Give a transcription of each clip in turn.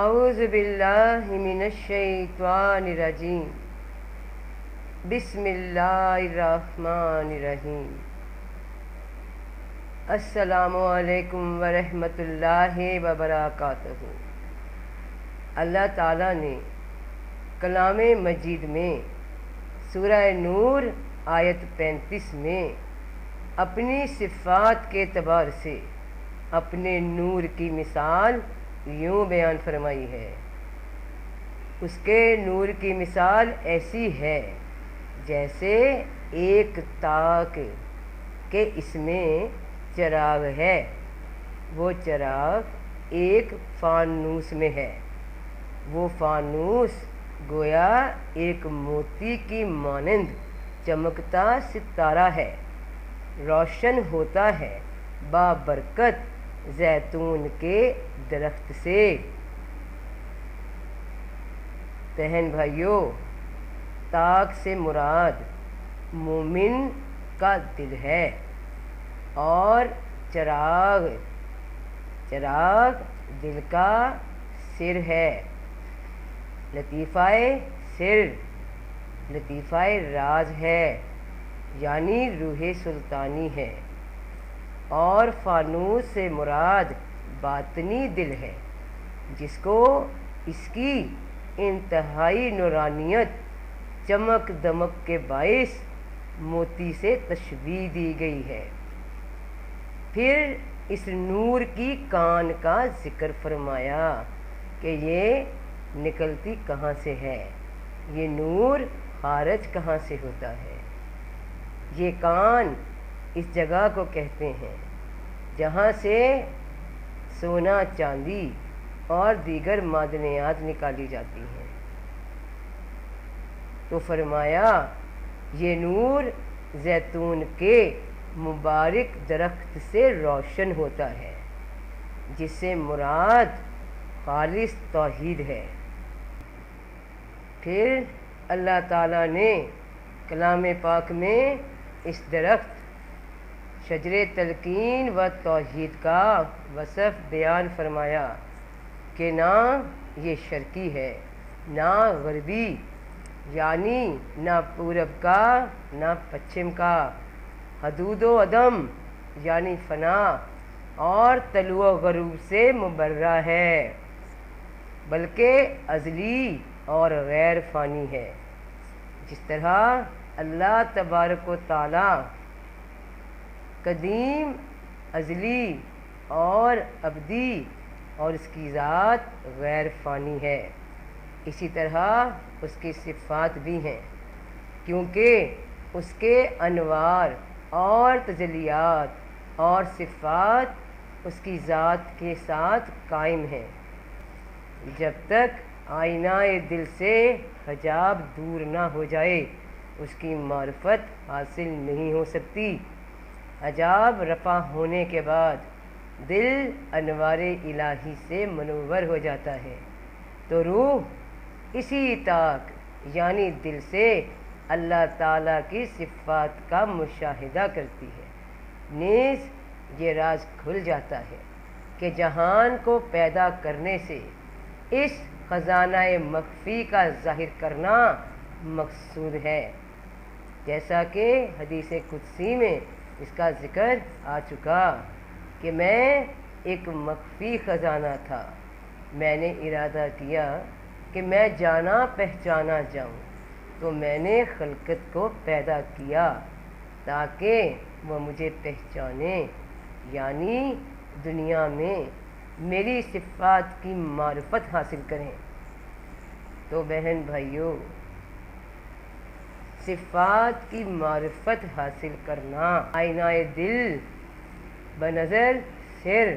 اعوذ باللہ من الشیطان الرجیم بسم اللہ الرحمن الرحیم السلام علیکم ورحمۃ اللہ وبرکاتہ۔ اللہ تعالیٰ نے کلام مجید میں سورہ نور آیت 35 میں اپنی صفات کے اعتبار سے اپنے نور کی مثال یوں بیان فرمائی ہے۔ اس کے نور کی مثال ایسی ہے جیسے ایک تاک کہ اس میں چراغ ہے، وہ چراغ ایک فانوس میں ہے، وہ فانوس گویا ایک موتی کی مانند چمکتا ستارہ ہے، روشن ہوتا ہے بابرکت زیتون کے درخت سے۔ بہن بھائیوں، تاک سے مراد مومن کا دل ہے، اور چراغ دل کا سر ہے، لطیفہ سر، لطیفہ راز ہے، یعنی روح سلطانی ہے، اور فانوس سے مراد باطنی دل ہے، جس کو اس کی انتہائی نورانیت چمک دمک کے باعث موتی سے تشبیہ دی گئی ہے۔ پھر اس نور کی کان کا ذکر فرمایا کہ یہ نکلتی کہاں سے ہے، یہ نور خارج کہاں سے ہوتا ہے۔ یہ کان اس جگہ کو کہتے ہیں جہاں سے سونا، چاندی اور دیگر معدنیات نکالی جاتی ہیں۔ تو فرمایا یہ نور زیتون کے مبارک درخت سے روشن ہوتا ہے، جس سے مراد خالص توحید ہے۔ پھر اللہ تعالیٰ نے کلام پاک میں اس درخت شجر تلقین و توحید کا وصف بیان فرمایا کہ نہ یہ شرقی ہے نہ غربی، یعنی نہ پورب کا نہ پچھم کا، حدود و عدم یعنی فنا اور طلوع و غروب سے مبرہ ہے، بلکہ ازلی اور غیر فانی ہے۔ جس طرح اللہ تبارک و تعالی قدیم، ازلی اور ابدی اور اس کی ذات غیر فانی ہے، اسی طرح اس کی صفات بھی ہیں، کیونکہ اس کے انوار اور تجلیات اور صفات اس کی ذات کے ساتھ قائم ہیں۔ جب تک آئینہ دل سے حجاب دور نہ ہو جائے اس کی معرفت حاصل نہیں ہو سکتی۔ حجاب رفع ہونے کے بعد دل انوار الہی سے منور ہو جاتا ہے، تو روح اسی تاک یعنی دل سے اللہ تعالیٰ کی صفات کا مشاہدہ کرتی ہے۔ نیز یہ راز کھل جاتا ہے کہ جہان کو پیدا کرنے سے اس خزانہ مخفی کا ظاہر کرنا مقصود ہے، جیسا کہ حدیث قدسی میں اس کا ذکر آ چکا کہ میں ایک مخفی خزانہ تھا، میں نے ارادہ کیا کہ میں جانا پہچانا جاؤں، تو میں نے خلقت کو پیدا کیا تاکہ وہ مجھے پہچانے، یعنی دنیا میں میری صفات کی معرفت حاصل کریں۔ تو بہن بھائیوں، صفات کی معرفت حاصل کرنا آئینہ دل بنظر سر،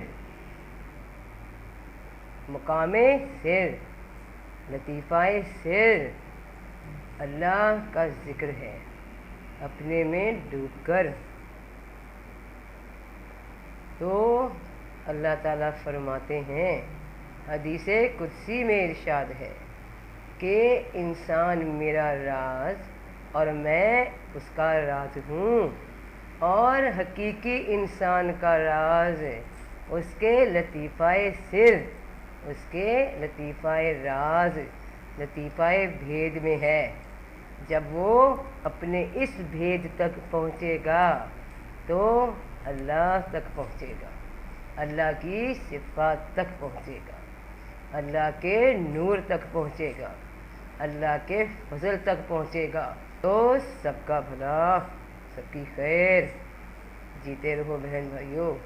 مقام سر، لطیفہ سر اللہ کا ذکر ہے، اپنے میں ڈوب کر۔ تو اللہ تعالیٰ فرماتے ہیں، حدیث قدسی میں ارشاد ہے کہ انسان میرا راز اور میں اس کا راز ہوں، اور حقیقی انسان کا راز اس کے لطیفہ سر، اس کے لطیفہ راز، لطیفہ بھید میں ہے۔ جب وہ اپنے اس بھید تک پہنچے گا تو اللہ تک پہنچے گا، اللہ کی صفات تک پہنچے گا، اللہ کے نور تک پہنچے گا، اللہ کے فضل تک پہنچے گا۔ تو سب کا بھلا، سب کی خیر۔ جیتے رہو بہن بھائیو،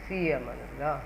فی امان اللہ۔